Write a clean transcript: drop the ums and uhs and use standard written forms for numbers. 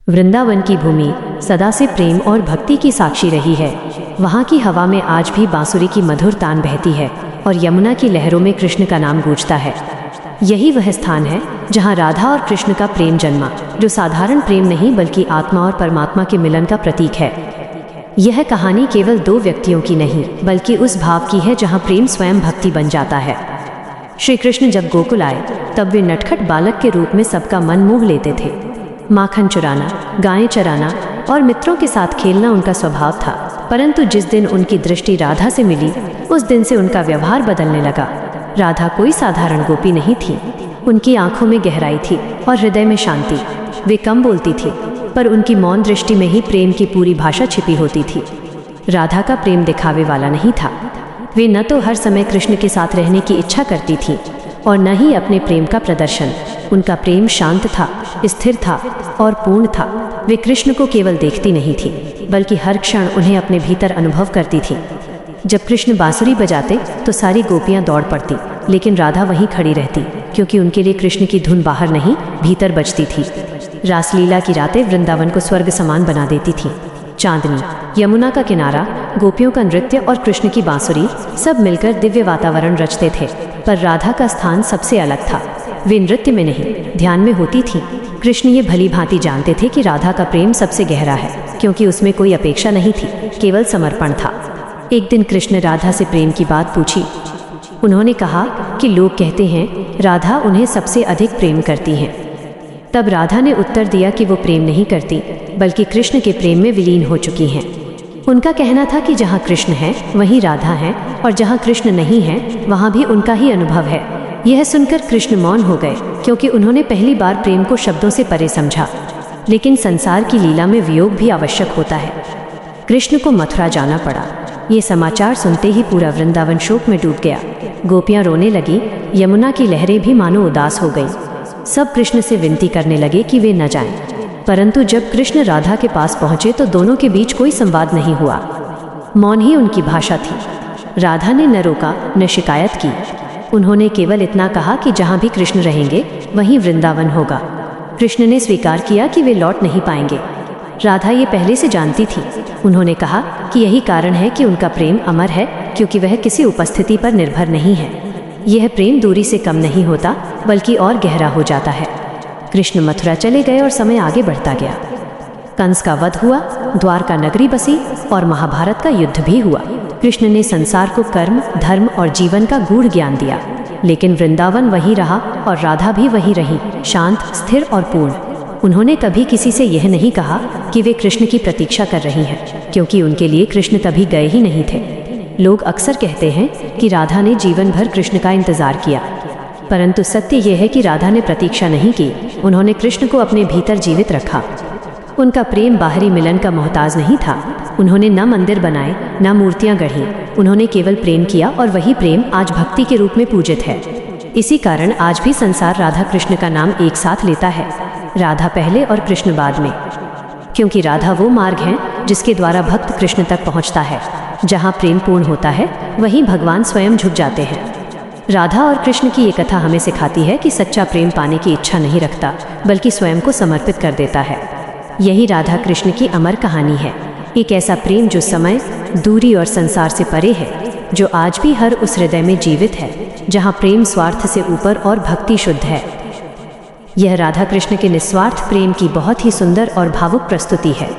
वृंदावन की भूमि सदा से प्रेम और भक्ति की साक्षी रही है। वहाँ की हवा में आज भी बांसुरी की मधुर तान बहती है और यमुना की लहरों में कृष्ण का नाम गूंजता है। यही वह स्थान है जहाँ राधा और कृष्ण का प्रेम जन्मा, जो साधारण प्रेम नहीं बल्कि आत्मा और परमात्मा के मिलन का प्रतीक है। यह कहानी केवल दो व्यक्तियों की नहीं बल्कि उस भाव की है जहाँ प्रेम स्वयं भक्ति बन जाता है। श्री कृष्ण जब गोकुल आए तब वे नटखट बालक के रूप में सबका मन मोह लेते थे। माखन चुराना, गायें चराना और मित्रों के साथ खेलना उनका स्वभाव था। परंतु जिस दिन उनकी दृष्टि राधा से मिली, उस दिन से उनका व्यवहार बदलने लगा। राधा कोई साधारण गोपी नहीं थी। उनकी आंखों में गहराई थी और हृदय में शांति। वे कम बोलती थी, पर उनकी मौन दृष्टि में ही प्रेम की पूरी भाषा छिपी होती थी। राधा का प्रेम दिखावे वाला नहीं था। वे न तो हर समय कृष्ण के साथ रहने की इच्छा करती थी और न ही अपने प्रेम का प्रदर्शन। उनका प्रेम शांत था, स्थिर था और पूर्ण था। वे कृष्ण को केवल देखती नहीं थी बल्कि हर क्षण उन्हें अपने भीतर अनुभव करती थी। जब कृष्ण बांसुरी बजाते तो सारी गोपियां दौड़ पड़ती, लेकिन राधा वहीं खड़ी रहती, क्योंकि उनके लिए कृष्ण की धुन बाहर नहीं भीतर बजती थी। रासलीला की रातें वृंदावन को स्वर्ग समान बना देती थीं। चांदनी, यमुना का किनारा, गोपियों का नृत्य और कृष्ण की बांसुरी सब मिलकर दिव्य वातावरण रचते थे। पर राधा का स्थान सबसे अलग था। वे नृत्य में नहीं, ध्यान में होती थीं। कृष्ण ये भली भांति जानते थे कि राधा का प्रेम सबसे गहरा है, क्योंकि उसमें कोई अपेक्षा नहीं थी, केवल समर्पण था। एक दिन कृष्ण राधा से प्रेम की बात पूछी। उन्होंने कहा कि लोग कहते हैं राधा उन्हें सबसे अधिक प्रेम करती हैं। तब राधा ने उत्तर दिया कि वो प्रेम नहीं करती, बल्कि कृष्ण के प्रेम में विलीन हो चुकी हैं। उनका कहना था कि जहाँ कृष्ण है वहीं राधा है, और जहाँ कृष्ण नहीं है वहाँ भी उनका ही अनुभव है। यह सुनकर कृष्ण मौन हो गए, क्योंकि उन्होंने पहली बार प्रेम को शब्दों से परे समझा। लेकिन संसार की लीला में वियोग भी आवश्यक होता है। कृष्ण को मथुरा जाना पड़ा। ये समाचार सुनते ही पूरा वृंदावन शोक में डूब गया। गोपियाँ रोने लगी, यमुना की लहरें भी मानो उदास हो गईं। सब कृष्ण से विनती करने लगे कि वे न जाएं। परंतु जब कृष्ण राधा के पास पहुँचे तो दोनों के बीच कोई संवाद नहीं हुआ। मौन ही उनकी भाषा थी। राधा ने न रोका न शिकायत की। उन्होंने केवल इतना कहा कि जहाँ भी कृष्ण रहेंगे वहीं वृंदावन होगा। कृष्ण ने स्वीकार किया कि वे लौट नहीं पाएंगे। राधा ये पहले से जानती थी। उन्होंने कहा कि यही कारण है कि उनका प्रेम अमर है, क्योंकि वह किसी उपस्थिति पर निर्भर नहीं है। यह प्रेम दूरी से कम नहीं होता बल्कि और गहरा हो जाता है। कृष्ण मथुरा चले गए और समय आगे बढ़ता गया। कंस का वध हुआ, द्वारका नगरी बसी और महाभारत का युद्ध भी हुआ। कृष्ण ने संसार को कर्म, धर्म और जीवन का गूढ़ ज्ञान दिया, लेकिन वृंदावन वहीं रहा और राधा भी वहीं रही, शांत, स्थिर और पूर्ण। उन्होंने कभी किसी से यह नहीं कहा कि वे कृष्ण की प्रतीक्षा कर रही हैं, क्योंकि उनके लिए कृष्ण कभी गए ही नहीं थे। लोग अक्सर कहते हैं कि राधा ने जीवन भर कृष्ण का इंतजार किया, परंतु सत्य यह है कि राधा ने प्रतीक्षा नहीं की। उन्होंने कृष्ण को अपने भीतर जीवित रखा। उनका प्रेम बाहरी मिलन का मोहताज नहीं था। उन्होंने न मंदिर बनाए न मूर्तियां गढ़ी। उन्होंने केवल प्रेम किया और वही प्रेम आज भक्ति के रूप में पूजित है। इसी कारण आज भी संसार राधा कृष्ण का नाम एक साथ लेता है, राधा पहले और कृष्ण बाद में, क्योंकि राधा वो मार्ग है जिसके द्वारा भक्त कृष्ण तक पहुंचता है। जहां प्रेम पूर्ण होता है वहीं भगवान स्वयं झुक जाते हैं। राधा और कृष्ण की ये कथा हमें सिखाती है कि सच्चा प्रेम पाने की इच्छा नहीं रखता बल्कि स्वयं को समर्पित कर देता है। यही राधा कृष्ण की अमर कहानी है। एक ऐसा प्रेम जो समय, दूरी और संसार से परे है, जो आज भी हर उस हृदय में जीवित है जहां प्रेम स्वार्थ से ऊपर और भक्ति शुद्ध है। यह राधा कृष्ण के निस्वार्थ प्रेम की बहुत ही सुंदर और भावुक प्रस्तुति है।